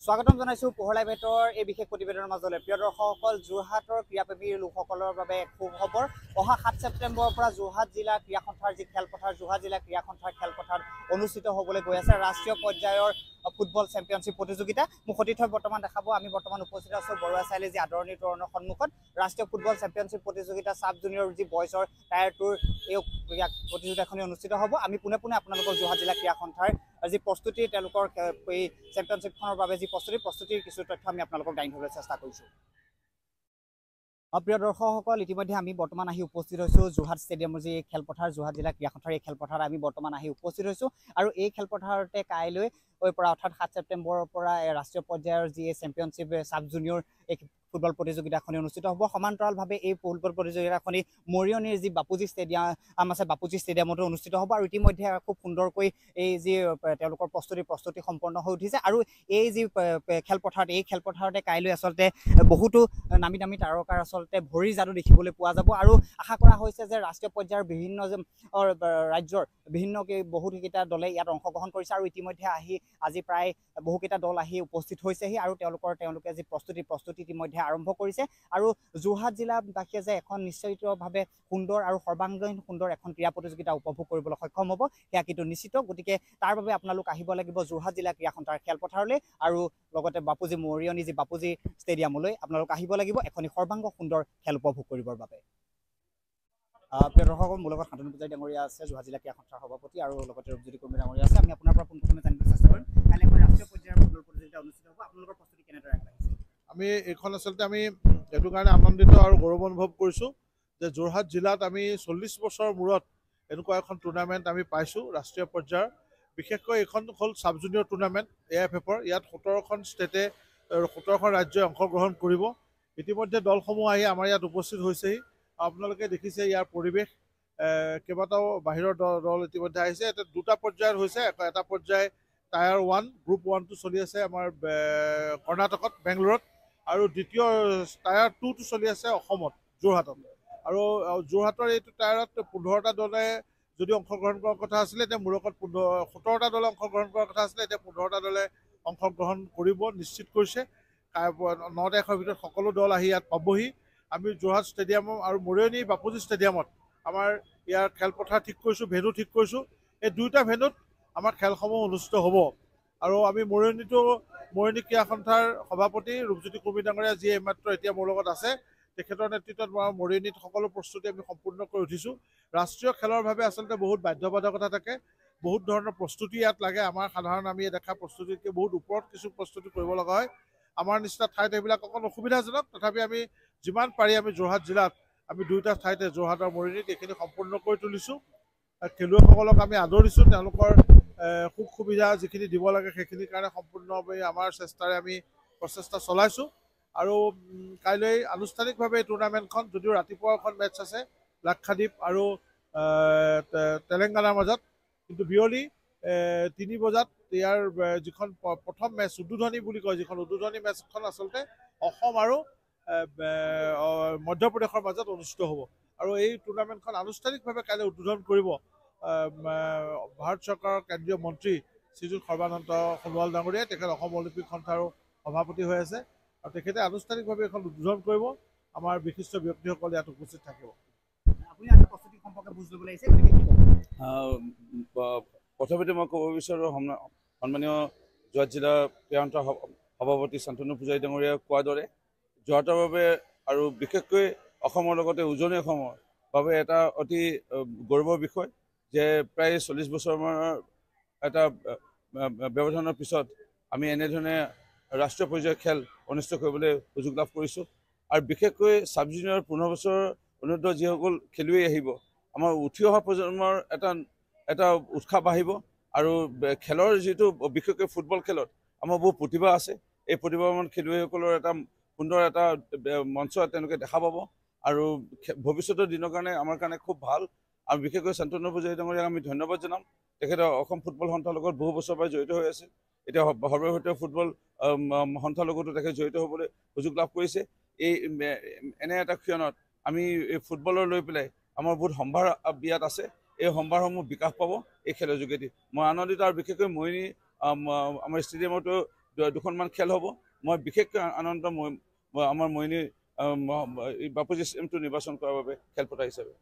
স্বাগতম জনাইছো পোহৰ লাইভেটৰ এই বিশেষ প্ৰতিবেদনৰ মাজলৈ। প্ৰিয় দৰ্শকসকল, যোৰহাটৰ ক্ৰীড়াপ্ৰেমী লোকসকলৰ বাবে সুখবৰ। অহা 7 ছেপ্টেম্বৰৰ পৰা যোৰহাট জিলা ক্ৰীড়া সন্থাৰ যি খেলপথাৰ, যোৰহাট জিলা ক্ৰীড়া সন্থাৰ খেলপথাৰত অনুষ্ঠিত হ'বলৈ গৈ আছে ৰাষ্ট্ৰীয় পৰ্যায়ৰ ফুটবল চেম্পিয়নশ্বিপ প্ৰতিযোগিতা। মোক সতীৰ্থ বৰ্তমান দেখাব, আমি বৰ্তমান উপস্থিত আছো বৰুৱা চাৰিআলি যি আদৰণি তোৰণৰ সন্মুখত। ৰাষ্ট্ৰীয় ফুটবল চেম্পিয়নশ্বিপ প্ৰতিযোগিতা সাব জুনিয়ৰ যি বয়জৰ টায়াৰ টুৰ এই প্ৰতিযোগিতাখনি অনুষ্ঠিত হ'ব। আমি পোনে পোনে আপোনালোকৰ যোৰহাট জিলা ক্ৰীড়া সন্থাৰ যি প্ৰস্তুতি, তেওঁলোকৰ এই চেম্পিয়নশ্বিপখনৰ বাবে যি প্ৰস্তুতিৰ কিছু তথ্য আমি আপোনালোকক দাঙি ধৰিবলৈ চেষ্টা কৰিছোঁ। প্ৰিয় দৰ্শকসকল, ইতিমধ্যে আমি বৰ্তমান আহি উপস্থিত হৈছোঁ যোৰহাট ষ্টেডিয়ামৰ যি খেলপথাৰ, যোৰহাট জিলা ক্ৰীড়া সন্থাৰ এই খেলপথাৰত আমি বৰ্তমান আহি উপস্থিত হৈছোঁ। আৰু এই খেলপথাৰতে কাইলৈ পৰা অৰ্থাৎ 7 ছেপ্টেম্বৰৰ পৰা ৰাষ্ট্ৰীয় পৰ্যায়ৰ যি চেম্পিয়নশ্বিপ সাব জুনিয়ৰ এই ফুটবল প্ৰতিযোগিতাখনি অনুষ্ঠিত হ'ব। সমান্তৰালভাৱে এই ফুটবল প্ৰতিযোগিতাখনি মৰিয়নিৰ যি বাপুজী ষ্টেডিয়াম আছে, বাপুজী ষ্টেডিয়ামতো অনুষ্ঠিত হ'ব। আৰু ইতিমধ্যে খুব সুন্দৰকৈ এই যি তেওঁলোকৰ প্ৰস্তুতি সম্পন্ন হৈ উঠিছে। আৰু এই যি খেলপথাৰত, এই খেলপথাৰতে কাইলৈ আচলতে বহুতো নামী দামী তাৰকাৰ আচলতে ভৰি যাদু দেখিবলৈ পোৱা যাব। আৰু আশা কৰা হৈছে যে ৰাষ্ট্ৰীয় পৰ্যায়ৰ বিভিন্ন ৰাজ্যৰ বহুকেইটা দলে ইয়াত অংশগ্ৰহণ কৰিছে। আৰু ইতিমধ্যে আজি প্ৰায় বহুকেইটা দল আহি উপস্থিত হৈছেহি আৰু তেওঁলোকে যি প্ৰস্তুতি ইতিমধ্যে আৰম্ভ কৰিছে। আৰু যোৰহাট জিলাবাসীয়ে যে এখন নিশ্চিতভাৱে সুন্দৰ আৰু সৰ্বাংগীন সুন্দৰ এখন ক্ৰীড়া প্ৰতিযোগিতা উপভোগ কৰিবলৈ সক্ষম হ'ব সেয়া কিন্তু নিশ্চিত। গতিকে তাৰ বাবে আপোনালোক আহিব লাগিব যোৰহাট জিলা ক্ৰীড়া সন্থাৰ খেলপথাৰলৈ, আৰু লগতে বাপুজী মৰিয়নি যি বাপুজী ষ্টেডিয়ামলৈ আপোনালোক আহিব লাগিব এখনি সৰ্বাংগ সুন্দৰ খেল উপভোগ কৰিবৰ বাবে। প্ৰিয় দৰ্শক, মোৰ লগত শান্তনু পূজাৰী ডাঙৰীয়া আছে, যোৰহাট জিলা ক্ৰীড়া সন্থাৰ সভাপতি, আৰু লগতে ৰূপজ্যোতি কৰ্মী ডাঙৰীয়া আছে। আমি আপোনাৰ পৰা পোনপ্ৰথমে জানিবলৈ চেষ্টা কৰিম, কাইলৈ এখন ৰাষ্ট্ৰীয় পৰ্যায়ৰ ফুটবল প্ৰতিযোগিতা অনুষ্ঠিত হ'ব, আপোনালোকৰ প্ৰস্তুতি কেনেদৰে আগবাঢ়িছে? আমি এইখন আচলতে আমি এইটো কাৰণে আনন্দিত আৰু গৌৰৱ অনুভৱ কৰিছোঁ যে যোৰহাট জিলাত আমি 40 বছৰৰ মূৰত এনেকুৱা এখন টুৰ্ণামেণ্ট আমি পাইছোঁ ৰাষ্ট্ৰীয় পৰ্যায়ৰ। বিশেষকৈ এইখন হ'ল সাব জুনিয়ৰ টুৰ্ণামেণ্ট AIFFৰ। ইয়াত 17খন ষ্টেটে 17খন ৰাজ্যই অংশগ্ৰহণ কৰিব। ইতিমধ্যে দলসমূহ আহি আমাৰ ইয়াত উপস্থিত হৈছেহি। আপোনালোকে দেখিছে ইয়াৰ পৰিৱেশ, কেইবাটাও বাহিৰৰ দল ইতিমধ্যে আহিছে। এটা দুটা পৰ্যায়ৰ হৈছে, এটা পৰ্যায় টায়াৰ 1 গ্ৰুপ 1টো চলি আছে আমাৰ কৰ্ণাটকত, বেংগলোৰত, আৰু দ্বিতীয় টায়াৰ 2টো চলি আছে অসমত, যোৰহাটত। আৰু যোৰহাটৰ এইটো টায়াৰত 15টা দলে যদি অংশগ্ৰহণ কৰাৰ কথা আছিলে, এতিয়া মূৰকত 17টা দলে অংশগ্ৰহণ কৰাৰ কথা আছিলে, এতিয়া 15টা দলে অংশগ্ৰহণ কৰিব নিশ্চিত কৰিছে। 9 তাৰিখৰ ভিতৰত সকলো দল আহি ইয়াত পাবহি। আমি যোৰহাট ষ্টেডিয়াম আৰু মৰিয়নি বাপুজী ষ্টেডিয়ামত আমাৰ ইয়াৰ খেলপথাৰ ঠিক কৰিছোঁ, ভেন্যু ঠিক কৰিছোঁ। এই দুয়োটা ভেন্যুত আমাৰ খেলসমূহ অনুষ্ঠিত হ'ব। আৰু আমি মৰিয়নি ক্ৰীড়া সন্থাৰ সভাপতি ৰূপজ্যোতি কৰ্মী ডাঙৰীয়া, যিয়ে এইমাত্ৰ এতিয়া মোৰ লগত আছে, তেখেতৰ নেতৃত্বত মৰিয়নিত সকলো প্ৰস্তুতি আমি সম্পূৰ্ণ কৰি উঠিছোঁ। ৰাষ্ট্ৰীয় খেলৰ বাবে আচলতে বহুত বাধ্যবাধকতা থাকে, বহুত ধৰণৰ প্ৰস্তুতি ইয়াত লাগে। আমাৰ সাধাৰণ আমি দেখা প্ৰস্তুতিতকৈ বহুত ওপৰত কিছু প্ৰস্তুতি কৰিব লগা হয়। আমাৰ নিচিনা ঠাইত এইবিলাক অকণ অসুবিধাজনক, তথাপি আমি যিমান পাৰি আমি যোৰহাট জিলাত আমি দুয়োটা ঠাইতে যোৰহাট আৰু মৰিয়নিত এইখিনি সম্পূৰ্ণ কৰি তুলিছোঁ। খেলুৱৈসকলক আমি আদৰিছোঁ, তেওঁলোকৰ সুখ সুবিধা যিখিনি দিব লাগে সেইখিনিৰ কাৰণে সম্পূৰ্ণভাৱে আমাৰ চেষ্টাৰে আমি প্ৰচেষ্টা চলাইছোঁ। আৰু কাইলৈ আনুষ্ঠানিকভাৱে এই টুৰ্ণামেণ্টখন, যদিও ৰাতিপুৱা এখন মেটচ আছে লাক্ষাদ্বীপ আৰু তেলেংগানাৰ মাজত, কিন্তু বিয়লি 3 বজাত ইয়াৰ যিখন প্ৰথম মেটচ উদ্বোধনী বুলি কয়, যিখন উদ্বোধনী মেটচখন আচলতে অসম আৰু মধ্যপ্ৰদেশৰ মাজত অনুষ্ঠিত হ'ব। আৰু এই টুৰ্ণামেণ্টখন আনুষ্ঠানিকভাৱে কাইলৈ উদ্বোধন কৰিব ভাৰত চৰকাৰৰ কেন্দ্ৰীয় মন্ত্ৰী শ্ৰীযুত সৰ্বানন্দ সোণোৱাল ডাঙৰীয়াই। তেখেত অসম অলিম্পিক সন্থাৰো সভাপতি হৈ আছে, আৰু তেখেতে আনুষ্ঠানিকভাৱে এখন উদ্বোধন কৰিব। আমাৰ বিশিষ্ট ব্যক্তিসকল ইয়াত উপস্থিত থাকিব। প্ৰথমতে মই ক'ব বিচাৰোঁ, সন্মানীয় যোৰহাট জিলা ক্ৰীড়া সন্থাৰ সভাপতি শান্তনু পূজাৰী ডাঙৰীয়াই কোৱাৰ দৰে যোৰহাটৰ বাবে আৰু বিশেষকৈ অসমৰ লগতে উজনি অসমৰ বাবে এটা অতি গৌৰৱৰ বিষয় যে প্ৰায় 40 বছৰৰ এটা ব্যৱধানৰ পিছত আমি এনেধৰণে ৰাষ্ট্ৰীয় পৰ্যায়ৰ খেল অনুষ্ঠিত কৰিবলৈ সুযোগ লাভ কৰিছোঁ। আৰু বিশেষকৈ সাব জুনিয়ৰ 15 বছৰৰ অনূৰ্ধ্ব যিসকল খেলুৱৈ আহিব, আমাৰ উঠি অহা প্ৰজন্মৰ এটা উৎসাহ বাঢ়িব। আৰু খেলৰ যিটো বিশেষকৈ ফুটবল খেলত আমাৰ বহু প্ৰতিভা আছে, এই প্ৰতিভাৱান খেলুৱৈসকলৰ এটা সুন্দৰ এটা মঞ্চ তেওঁলোকে দেখা পাব। আৰু ভৱিষ্যতৰ দিনৰ কাৰণে আমাৰ কাৰণে খুব ভাল। আৰু বিশেষকৈ শান্তনু পূজাৰী ডাঙৰীয়াক আমি ধন্যবাদ জনাম। তেখেতে অসম ফুটবল সন্থাৰ লগত বহু বছৰৰ পৰা জড়িত হৈ আছে। এতিয়া সৰ্বভাৰতীয় ফুটবল সন্থাৰ লগতো তেখেত জড়িত হ'বলৈ সুযোগ লাভ কৰিছে। এনে এটা ক্ষণত আমি এই ফুটবলৰ লৈ পেলাই আমাৰ বহুত সম্ভাৰ বিয়াত আছে, এই সম্ভাৰসমূহ বিকাশ পাব এই খেলৰ যোগেদি। মই আনন্দিত। আৰু বিশেষকৈ মৰিয়নি আমাৰ ষ্টেডিয়ামতো দুখনমান খেল হ'ব। মই বিশেষকৈ আনন্দ আমাৰ মইনী বাপুজি ষ্টেডিয়ামটো নিৰ্বাচন কৰাৰ বাবে খেলপথাৰ হিচাপে।